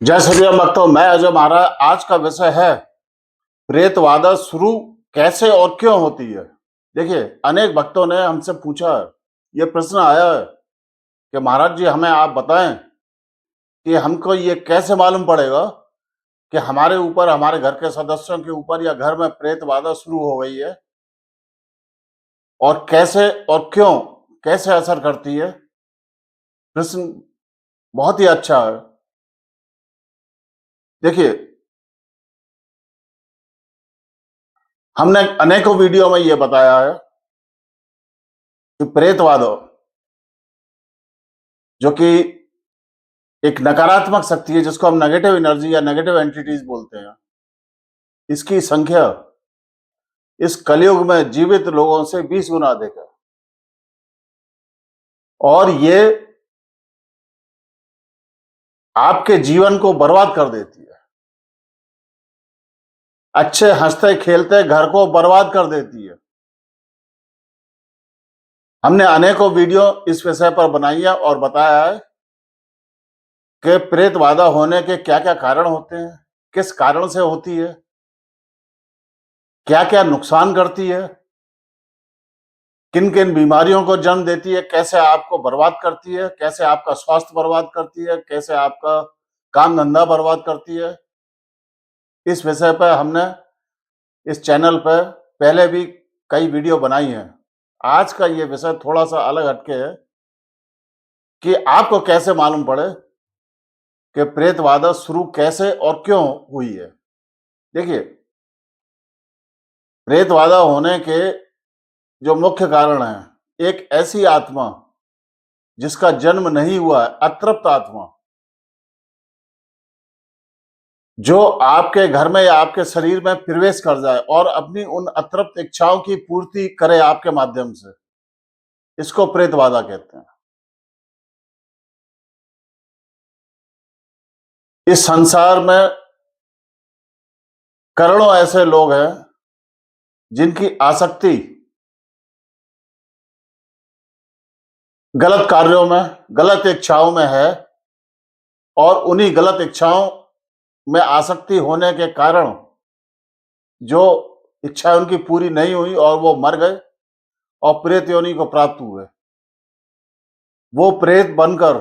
जय श्री राम भक्तों, मैं अजय महाराज। आज का विषय है प्रेतवादा शुरू कैसे और क्यों होती है। देखिए, अनेक भक्तों ने हमसे पूछा है, ये प्रश्न आया है कि महाराज जी हमें आप बताएं कि हमको ये कैसे मालूम पड़ेगा कि हमारे ऊपर, हमारे घर के सदस्यों के ऊपर या घर में प्रेतवादा शुरू हो गई है, और कैसे और क्यों, कैसे असर करती है। प्रश्न बहुत ही अच्छा है। देखिए, हमने अनेकों वीडियो में ये बताया है कि प्रेतवाद, जो कि एक नकारात्मक शक्ति है, जिसको हम नेगेटिव एनर्जी या नेगेटिव एंटिटीज बोलते हैं, इसकी संख्या इस कलयुग में जीवित लोगों से 20 गुना अधिक है। और ये आपके जीवन को बर्बाद कर देती है। अच्छे हंसते खेलते घर को बर्बाद कर देती है। हमने अनेकों वीडियो इस विषय पर बनाई है और बताया है कि प्रेतबाधा होने के क्या क्या कारण होते हैं, किस कारण से होती है, क्या क्या नुकसान करती है, किन किन बीमारियों को जन्म देती है, कैसे आपको बर्बाद करती है, कैसे आपका स्वास्थ्य बर्बाद करती है, कैसे आपका काम धंधा बर्बाद करती है। इस विषय पर हमने इस चैनल पर पहले भी कई वीडियो बनाई हैं। आज का ये विषय थोड़ा सा अलग हटके है कि आपको कैसे मालूम पड़े कि प्रेतवादा शुरू कैसे और क्यों हुई है। देखिए, प्रेतवादा होने के जो मुख्य कारण हैं, एक ऐसी आत्मा जिसका जन्म नहीं हुआ है, अतृप्त आत्मा, जो आपके घर में या आपके शरीर में प्रवेश कर जाए और अपनी उन अतृप्त इच्छाओं की पूर्ति करे आपके माध्यम से, इसको प्रेतबाधा कहते हैं। इस संसार में करोड़ों ऐसे लोग हैं जिनकी आसक्ति गलत कार्यों में, गलत इच्छाओं में है, और उन्हीं गलत इच्छाओं में आसक्ति होने के कारण जो इच्छा उनकी पूरी नहीं हुई और वो मर गए और प्रेत योनि को प्राप्त हुए। वो प्रेत बनकर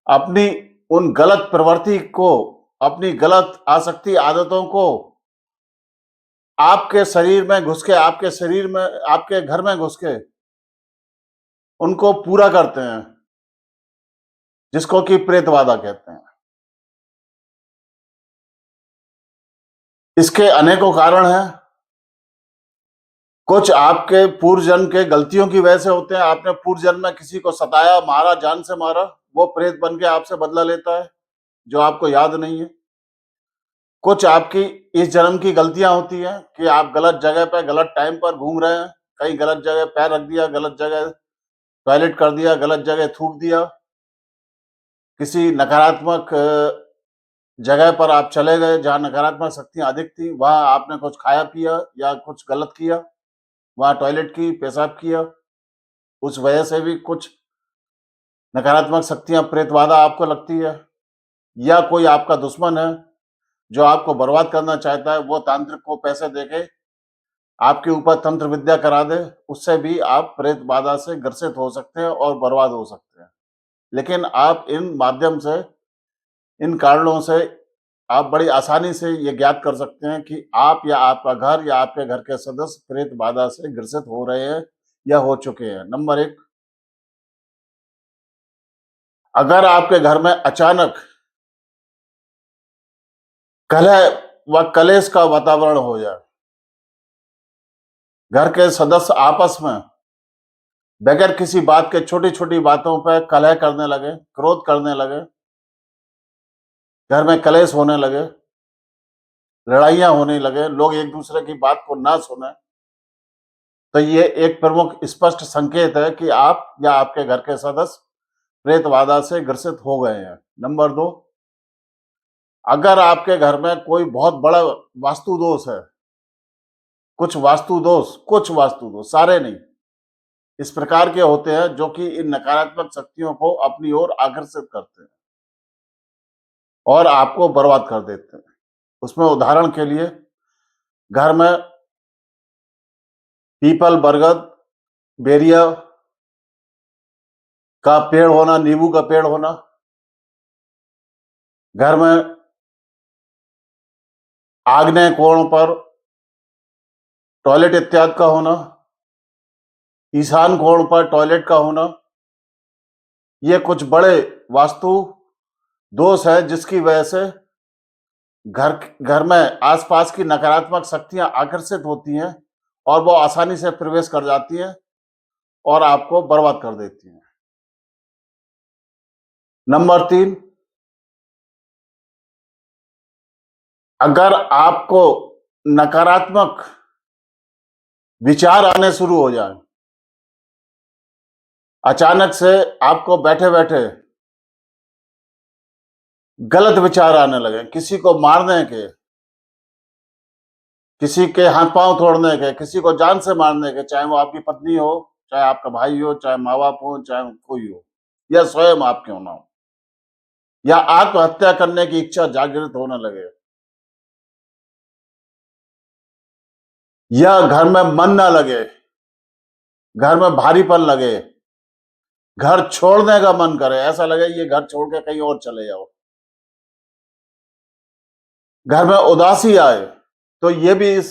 अपनी उन गलत प्रवृत्ति को, अपनी गलत आसक्ति आदतों को आपके शरीर में घुस के, आपके शरीर में, आपके घर में घुस के उनको पूरा करते हैं, जिसको कि प्रेतबाधा कहते हैं। इसके अनेकों कारण हैं। कुछ आपके पूर्व जन्म के गलतियों की वजह से होते हैं। आपने पूर्व जन्म में किसी को सताया, मारा, जान से मारा, वो प्रेत बन के आपसे बदला लेता है, जो आपको याद नहीं है। कुछ आपकी इस जन्म की गलतियां होती हैं कि आप गलत जगह पे गलत टाइम पर घूम रहे हैं, कहीं गलत जगह पैर रख दिया, गलत जगह टॉयलेट कर दिया, गलत जगह थूक दिया, किसी नकारात्मक जगह पर आप चले गए जहां नकारात्मक शक्तियां अधिक थी, वहां आपने कुछ खाया पिया या कुछ गलत किया, वहां टॉयलेट की, पेशाब किया, उस वजह से भी कुछ नकारात्मक शक्तियां, प्रेतबाधा आपको लगती है। या कोई आपका दुश्मन है जो आपको बर्बाद करना चाहता है, वो तांत्रिक को पैसे देके आपके ऊपर तंत्र विद्या करा दे, उससे भी आप प्रेत बाधा से ग्रसित हो सकते हैं और बर्बाद हो सकते हैं। लेकिन आप इन माध्यम से, इन कारणों से आप बड़ी आसानी से ये ज्ञात कर सकते हैं कि आप या आपका घर या आपके घर के सदस्य प्रेत बाधा से ग्रसित हो रहे हैं या हो चुके हैं। नंबर एक, अगर आपके घर में अचानक कलह व कलेश का वातावरण हो जाए, घर के सदस्य आपस में बगैर किसी बात के छोटी छोटी बातों पर कलह करने लगे, क्रोध करने लगे, घर में कलेश होने लगे, लड़ाइयां होने लगे, लोग एक दूसरे की बात को ना सुने, तो ये एक प्रमुख स्पष्ट संकेत है कि आप या आपके घर के सदस्य प्रेतबाधा से ग्रसित हो गए हैं। नंबर दो, अगर आपके घर में कोई बहुत बड़ा वास्तु दोष है, कुछ वास्तु दोष, सारे नहीं, इस प्रकार के होते हैं जो कि इन नकारात्मक शक्तियों को अपनी ओर आकर्षित करते हैं। और आपको बर्बाद कर देते हैं। उसमें उदाहरण के लिए घर में पीपल, बरगद, बेरिया का पेड़ होना, नींबू का पेड़ होना, घर में आग्नेय कोण पर टॉयलेट इत्यादि का होना, ईशान कोण पर टॉयलेट का होना, ये कुछ बड़े वास्तु दोष है जिसकी वजह से घर घर में आसपास की नकारात्मक शक्तियां आकर्षित होती हैं और वो आसानी से प्रवेश कर जाती हैं और आपको बर्बाद कर देती हैं। नंबर 3, अगर आपको नकारात्मक विचार आने शुरू हो जाए, अचानक से आपको बैठे-बैठे गलत विचार आने लगे, किसी को मारने के, किसी के हाथ-पाँव तोड़ने के, किसी को जान से मारने के, चाहे वो आपकी पत्नी हो, चाहे आपका भाई हो, चाहे माँ-बाप हो, चाहे कोई हो, या स्वयं आप क्यों ना हो, या आत्महत्या करने की इच्छा जागृत होने लगे, या घर में मन ना लगे, घर में भारीपन लगे, घर छोड़ने का मन करे, ऐसा लगे ये घर छोड़ के कहीं और चले जाओ, घर में उदासी आए, तो ये भी इस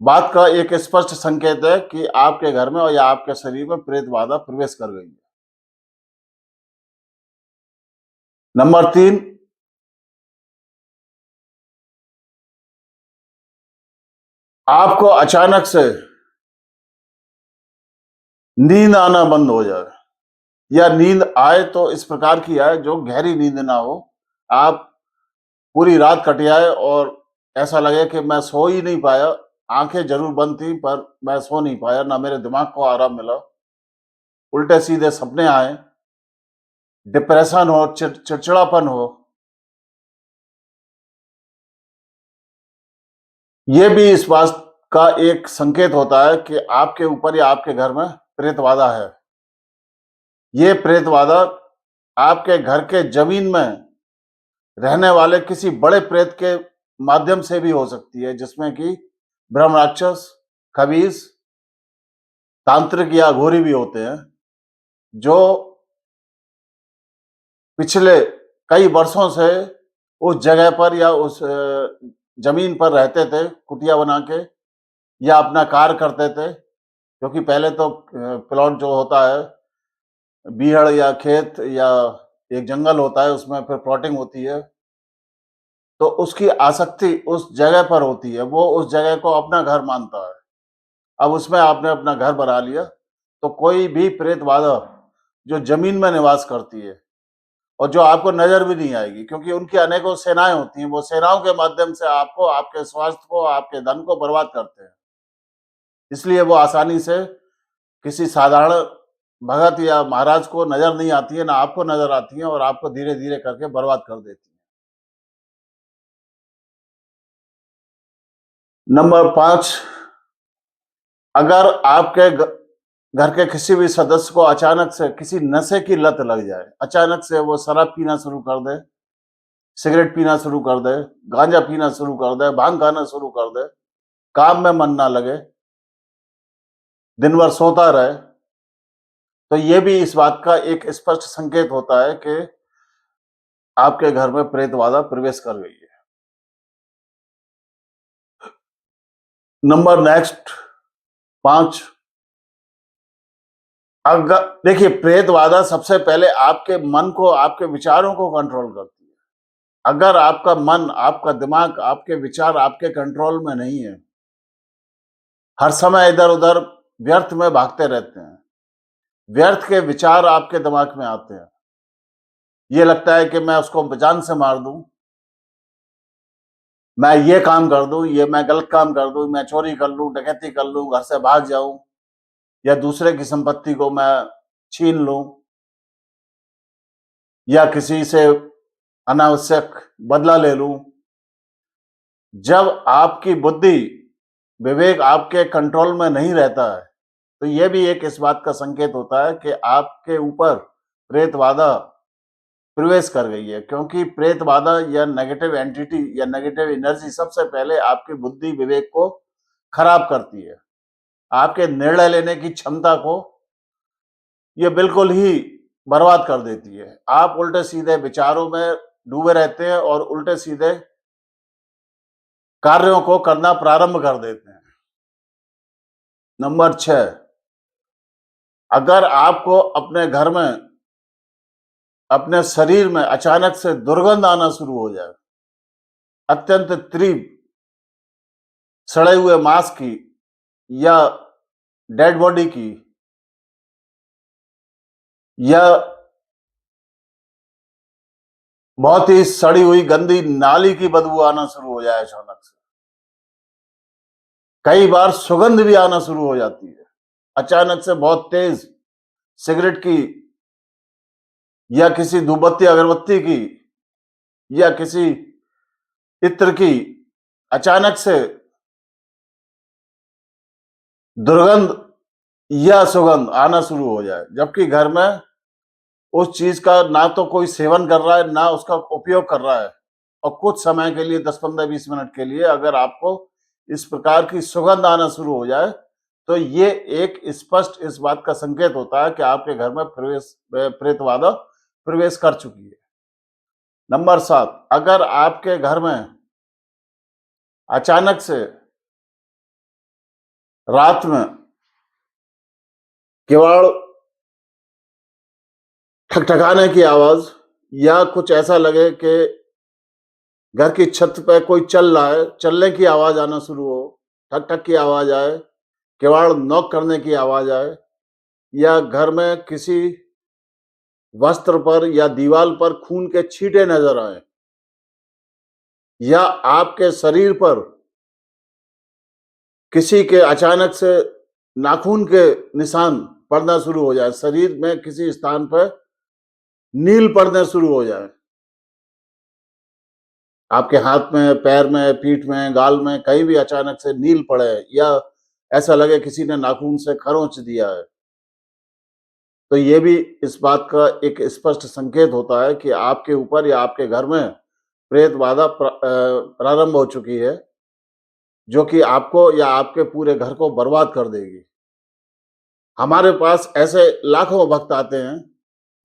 बात का एक स्पष्ट संकेत है कि आपके घर में और या आपके शरीर में प्रेत बाधा प्रवेश कर गई है। नंबर 3, आपको अचानक से नींद आना बंद हो जाए, या नींद आए तो इस प्रकार की आए जो गहरी नींद ना हो, आप पूरी रात कट जाए और ऐसा लगे कि मैं सो ही नहीं पाया, आंखें जरूर बंद थी पर मैं सो नहीं पाया, ना मेरे दिमाग को आराम मिला, उल्टे सीधे सपने आए, डिप्रेशन हो, चिड़चिड़ापन हो, ये भी इस बात का एक संकेत होता है कि आपके ऊपर या आपके घर में प्रेत बाधा है। ये प्रेत बाधा आपके घर के जमीन में रहने वाले किसी बड़े प्रेत के माध्यम से भी हो सकती है, जिसमें कि ब्रह्म राक्षस, खबीस, तांत्रिक या अघोरी भी होते हैं, जो पिछले कई वर्षों से उस जगह पर या उस जमीन पर रहते थे, कुटिया बना के, या अपना कार्य करते थे, क्योंकि पहले तो प्लॉट जो होता है, बीहड़ या खेत या एक जंगल होता है, उसमें फिर प्लॉटिंग होती है, तो उसकी आसक्ति उस जगह पर होती है, वो उस जगह को अपना घर मानता है। अब उसमें आपने अपना घर बना लिया, तो कोई भी प्रेत बाधा जो जमीन में निवास करती है और जो आपको नजर भी नहीं आएगी, क्योंकि उनकी अनेकों सेनाएं होती हैं, वो सेनाओं के माध्यम से आपको, आपके स्वास्थ्य को, आपके धन को बर्बाद करते हैं। इसलिए वो आसानी से किसी साधारण भगत या महाराज को नजर नहीं आती है, ना आपको नजर आती है, और आपको धीरे-धीरे करके बर्बाद कर देती है। नंबर 5, अगर आपके घर के किसी भी सदस्य को अचानक से किसी नशे की लत लग जाए, अचानक से वो शराब पीना शुरू कर दे, सिगरेट पीना शुरू कर दे, गांजा पीना शुरू कर दे, भांग खाना शुरू कर दे, काम में मन ना लगे, दिन भर सोता रहे, तो ये भी इस बात का एक स्पष्ट संकेत होता है कि आपके घर में प्रेत बाधा प्रवेश कर गई है। नंबर नेक्स्ट 5, अगर देखिए, प्रेत बाधा सबसे पहले आपके मन को, आपके विचारों को कंट्रोल करती है। अगर आपका मन, आपका दिमाग, आपके विचार आपके कंट्रोल में नहीं है, हर समय इधर-उधर व्यर्थ में भागते रहते हैं, व्यर्थ के विचार आपके दिमाग में आते हैं, ये लगता है कि मैं उसको जान से मार दूं, मैं ये काम कर दूं, ये मैं गलत काम कर दूं, मैं चोरी कर लूं, डकैती कर लूं, घर से भाग जाऊं, या दूसरे की संपत्ति को मैं छीन लूं, या किसी से अनावश्यक बदला ले लूं। जब आपकी बुद्धि, विवेक आपके कंट्रोल में नहीं रहता है, तो यह भी एक इस बात का संकेत होता है कि आपके ऊपर प्रेत बाधा प्रवेश कर गई है, क्योंकि प्रेत बाधा या नेगेटिव एंटिटी या नेगेटिव एनर्जी सबसे पहले आपकी बुद्धि विवेक को खराब करती है, आपके निर्णय लेने की क्षमता को ये बिल्कुल ही बर्बाद कर देती है। आप उल्टे सीधे विचारों में डूबे रहते हैं और उल्टे सीधे कार्यों को करना प्रारंभ कर देते हैं। नंबर 6, अगर आपको अपने घर में, अपने शरीर में अचानक से दुर्गंध आना शुरू हो जाए, अत्यंत तीव्र सड़े हुए मांस की या डेड बॉडी की या बहुत ही सड़ी हुई गंदी नाली की बदबू आना शुरू हो जाए अचानक से, कई बार सुगंध भी आना शुरू हो जाती है, अचानक से बहुत तेज सिगरेट की या किसी धूपबत्ती अगरबत्ती की या किसी इत्र की अचानक से दुर्गंध या सुगंध आना शुरू हो जाए, जबकि घर में उस चीज का ना तो कोई सेवन कर रहा है, ना उसका उपयोग कर रहा है, और कुछ समय के लिए 10-15-20 मिनट के लिए अगर आपको इस प्रकार की सुगंध आना शुरू हो जाए, तो ये एक स्पष्ट इस बात का संकेत होता है कि आपके घर में प्रेत बाधा प्रवेश कर चुकी है। नंबर 7, अगर आपके घर में अचानक से रात में किवाड़ ठकठकाने की आवाज या कुछ ऐसा लगे कि घर की छत पे कोई चल रहा है, चलने की आवाज आना शुरू हो, ठक ठक की आवाज आए, किवाड़ नॉक करने की आवाज आए, या घर में किसी वस्त्र पर या दीवार पर खून के छींटे नजर आए, या आपके शरीर पर किसी के अचानक से नाखून के निशान पड़ना शुरू हो जाए, शरीर में किसी स्थान पर नील पड़ने शुरू हो जाए, आपके हाथ में, पैर में, पीठ में, गाल में कहीं भी अचानक से नील पड़े, या ऐसा लगे किसी ने नाखून से खरोंच दिया है, तो ये भी इस बात का एक स्पष्ट संकेत होता है कि आपके ऊपर या आपके घर में प्रेत बाधा प्रारंभ हो चुकी है, जो कि आपको या आपके पूरे घर को बर्बाद कर देगी। हमारे पास ऐसे लाखों भक्त आते हैं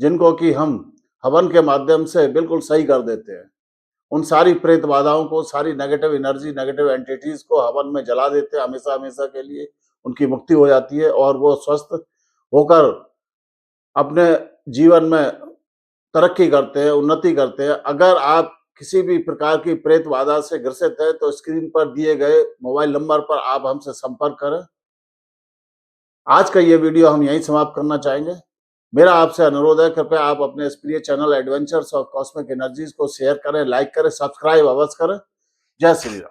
जिनको कि हम हवन के माध्यम से बिल्कुल सही कर देते हैं। उन सारी प्रेत बाधाओं को, सारी नेगेटिव एनर्जी, नेगेटिव एंटिटीज को हवन में जला देते हैं हमेशा हमेशा के लिए। उनकी मुक्ति हो जाती है और वो स्वस्थ होकर अपने जीवन में तरक्की करते हैं, उन्नति करते हैं। अगर आप किसी भी प्रकार की प्रेत बाधा से ग्रसित हैं, तो स्क्रीन पर दिए गए मोबाइल नंबर पर आप हमसे संपर्क करें। आज का ये वीडियो हम यहीं समाप्त करना चाहेंगे। मेरा आपसे अनुरोध है, कृपया आप अपने इस प्रिय चैनल एडवेंचर्स और कॉस्मिक एनर्जीज को शेयर करें, लाइक करें, सब्सक्राइब अवश्य करें। जय श्री राम।